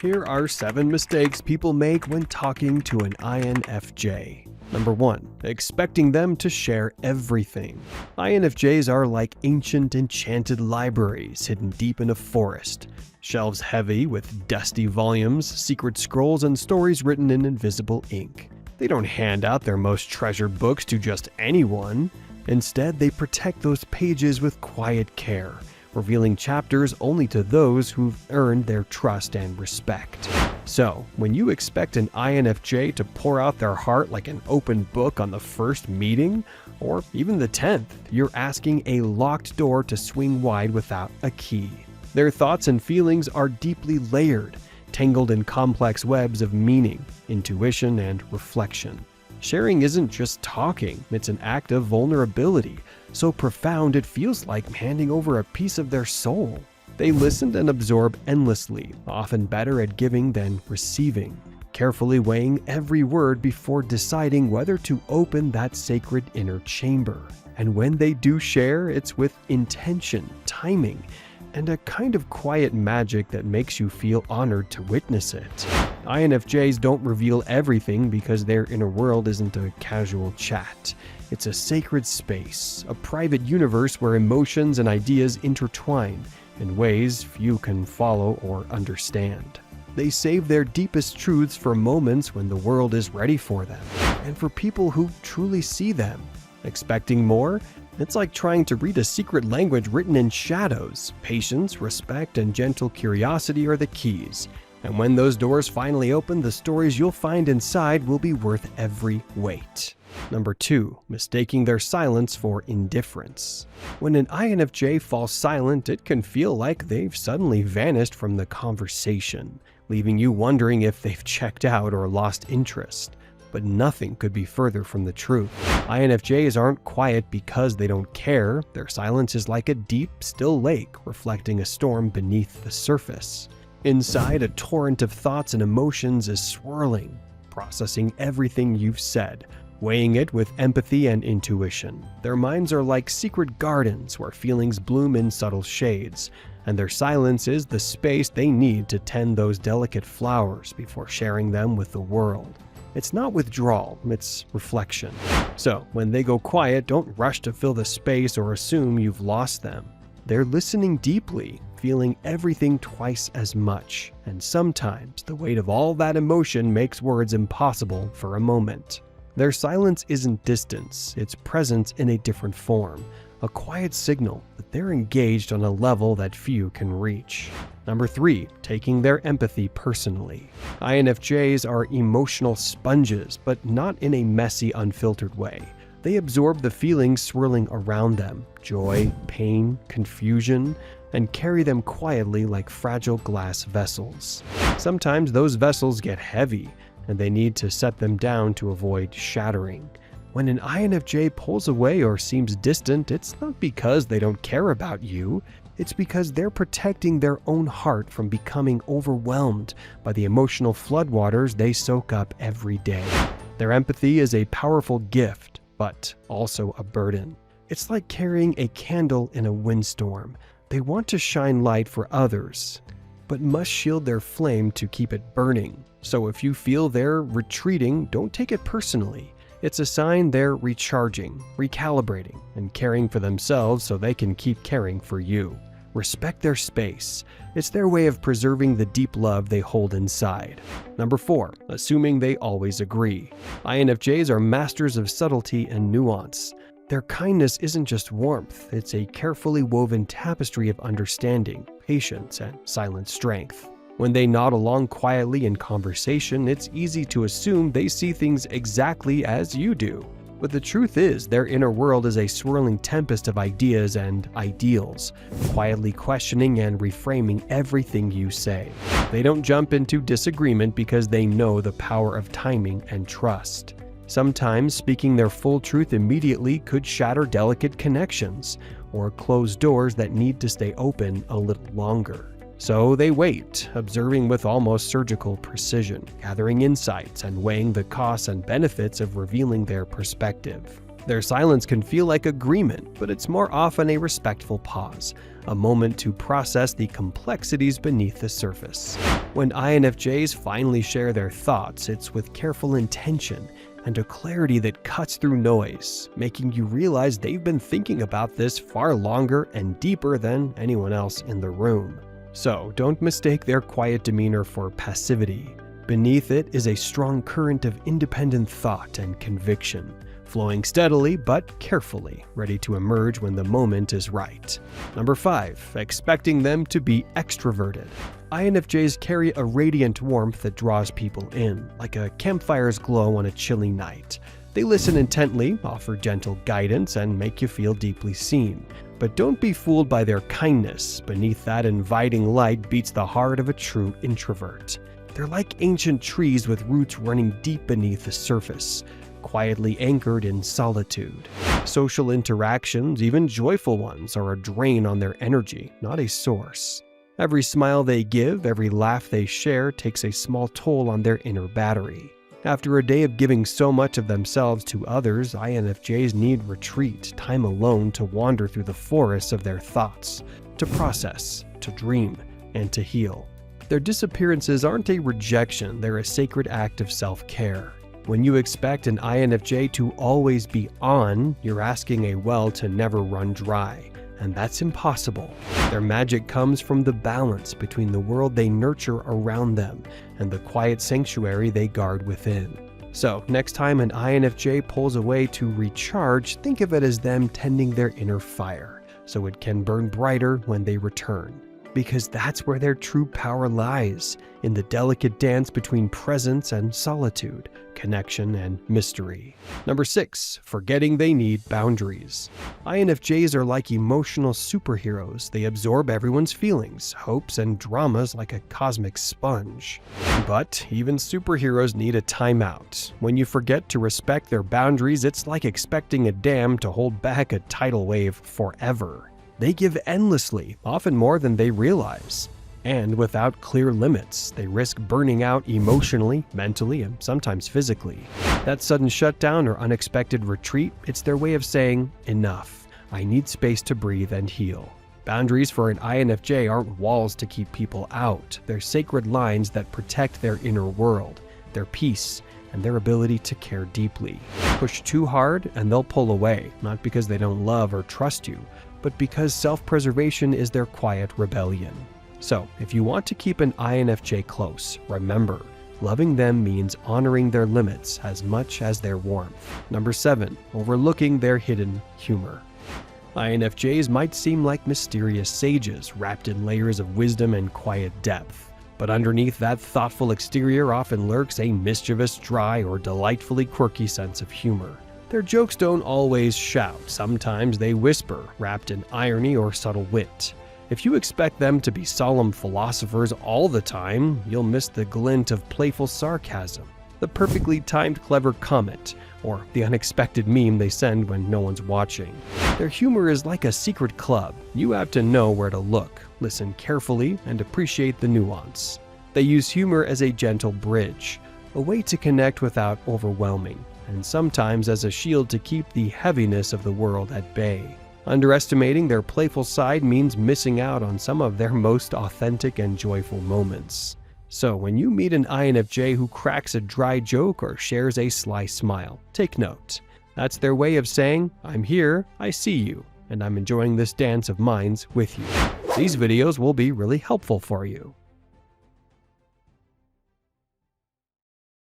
Here are 7 mistakes people make when talking to an INFJ. Number 1. Expecting them to share everything. INFJs are like ancient enchanted libraries hidden deep in a forest. Shelves heavy with dusty volumes, secret scrolls, and stories written in invisible ink. They don't hand out their most treasured books to just anyone. Instead, they protect those pages with quiet care, revealing chapters only to those who've earned their trust and respect. So, when you expect an INFJ to pour out their heart like an open book on the first meeting, or even the 10th, you're asking a locked door to swing wide without a key. Their thoughts and feelings are deeply layered, tangled in complex webs of meaning, intuition, and reflection. Sharing isn't just talking, it's an act of vulnerability, so profound it feels like handing over a piece of their soul. They listen and absorb endlessly, often better at giving than receiving, carefully weighing every word before deciding whether to open that sacred inner chamber. And when they do share, it's with intention, timing, and a kind of quiet magic that makes you feel honored to witness it. INFJs don't reveal everything because their inner world isn't a casual chat. It's a sacred space, a private universe where emotions and ideas intertwine in ways few can follow or understand. They save their deepest truths for moments when the world is ready for them, and for people who truly see them. Expecting more? It's like trying to read a secret language written in shadows. Patience, respect, and gentle curiosity are the keys. And when those doors finally open, the stories you'll find inside will be worth every wait. Number 2. Mistaking their silence for indifference. When an INFJ falls silent, it can feel like they've suddenly vanished from the conversation, leaving you wondering if they've checked out or lost interest. But nothing could be further from the truth. INFJs aren't quiet because they don't care. Their silence is like a deep, still lake reflecting a storm beneath the surface. Inside, a torrent of thoughts and emotions is swirling, processing everything you've said, weighing it with empathy and intuition. Their minds are like secret gardens where feelings bloom in subtle shades, and their silence is the space they need to tend those delicate flowers before sharing them with the world. It's not withdrawal, it's reflection. So, when they go quiet, don't rush to fill the space or assume you've lost them. They're listening deeply, feeling everything twice as much, and sometimes the weight of all that emotion makes words impossible for a moment. Their silence isn't distance, it's presence in a different form, a quiet signal that they're engaged on a level that few can reach. Number 3. Taking their empathy personally. INFJs are emotional sponges, but not in a messy, unfiltered way. They absorb the feelings swirling around them, joy, pain, confusion, and carry them quietly like fragile glass vessels. Sometimes those vessels get heavy, and they need to set them down to avoid shattering. When an INFJ pulls away or seems distant, it's not because they don't care about you. It's because they're protecting their own heart from becoming overwhelmed by the emotional floodwaters they soak up every day. Their empathy is a powerful gift, but also a burden. It's like carrying a candle in a windstorm. They want to shine light for others, but must shield their flame to keep it burning. So if you feel they're retreating, don't take it personally. It's a sign they're recharging, recalibrating, and caring for themselves so they can keep caring for you. Respect their space. It's their way of preserving the deep love they hold inside. Number 4. Assuming they always agree. INFJs are masters of subtlety and nuance. Their kindness isn't just warmth, it's a carefully woven tapestry of understanding, patience, and silent strength. When they nod along quietly in conversation, it's easy to assume they see things exactly as you do. But the truth is, their inner world is a swirling tempest of ideas and ideals, quietly questioning and reframing everything you say. They don't jump into disagreement because they know the power of timing and trust. Sometimes speaking their full truth immediately could shatter delicate connections or close doors that need to stay open a little longer. So they wait, observing with almost surgical precision, gathering insights and weighing the costs and benefits of revealing their perspective. Their silence can feel like agreement, but it's more often a respectful pause, a moment to process the complexities beneath the surface. When INFJs finally share their thoughts, it's with careful intention and a clarity that cuts through noise, making you realize they've been thinking about this far longer and deeper than anyone else in the room. So don't mistake their quiet demeanor for passivity. Beneath it is a strong current of independent thought and conviction, flowing steadily but carefully, ready to emerge when the moment is right. Number 5. Expecting them to be extroverted. INFJs carry a radiant warmth that draws people in, like a campfire's glow on a chilly night. They listen intently, offer gentle guidance, and make you feel deeply seen. But don't be fooled by their kindness. Beneath that inviting light beats the heart of a true introvert. They're like ancient trees with roots running deep beneath the surface, quietly anchored in solitude. Social interactions, even joyful ones, are a drain on their energy, not a source. Every smile they give, every laugh they share takes a small toll on their inner battery. After a day of giving so much of themselves to others, INFJs need retreat, time alone to wander through the forests of their thoughts, to process, to dream, and to heal. Their disappearances aren't a rejection, they're a sacred act of self-care. When you expect an INFJ to always be on, you're asking a well to never run dry. And that's impossible. Their magic comes from the balance between the world they nurture around them and the quiet sanctuary they guard within. So, next time an INFJ pulls away to recharge, think of it as them tending their inner fire, so it can burn brighter when they return. Because that's where their true power lies, in the delicate dance between presence and solitude, connection and mystery. Number 6. Forgetting they need boundaries. INFJs are like emotional superheroes. They absorb everyone's feelings, hopes, and dramas like a cosmic sponge. But even superheroes need a timeout. When you forget to respect their boundaries, it's like expecting a dam to hold back a tidal wave forever. They give endlessly, often more than they realize. And without clear limits, they risk burning out emotionally, mentally, and sometimes physically. That sudden shutdown or unexpected retreat, it's their way of saying, enough. I need space to breathe and heal. Boundaries for an INFJ aren't walls to keep people out. They're sacred lines that protect their inner world, their peace, and their ability to care deeply. Push too hard and they'll pull away, not because they don't love or trust you, but because self-preservation is their quiet rebellion. So, if you want to keep an INFJ close, remember, loving them means honoring their limits as much as their warmth. Number 7. Overlooking their hidden humor. INFJs might seem like mysterious sages, wrapped in layers of wisdom and quiet depth. But underneath that thoughtful exterior often lurks a mischievous, dry, or delightfully quirky sense of humor. Their jokes don't always shout, sometimes they whisper, wrapped in irony or subtle wit. If you expect them to be solemn philosophers all the time, you'll miss the glint of playful sarcasm, the perfectly timed clever comment, or the unexpected meme they send when no one's watching. Their humor is like a secret club. You have to know where to look, listen carefully, and appreciate the nuance. They use humor as a gentle bridge, a way to connect without overwhelming, and sometimes as a shield to keep the heaviness of the world at bay. Underestimating their playful side means missing out on some of their most authentic and joyful moments. So when you meet an INFJ who cracks a dry joke or shares a sly smile, take note. That's their way of saying, I'm here, I see you, and I'm enjoying this dance of minds with you. These videos will be really helpful for you.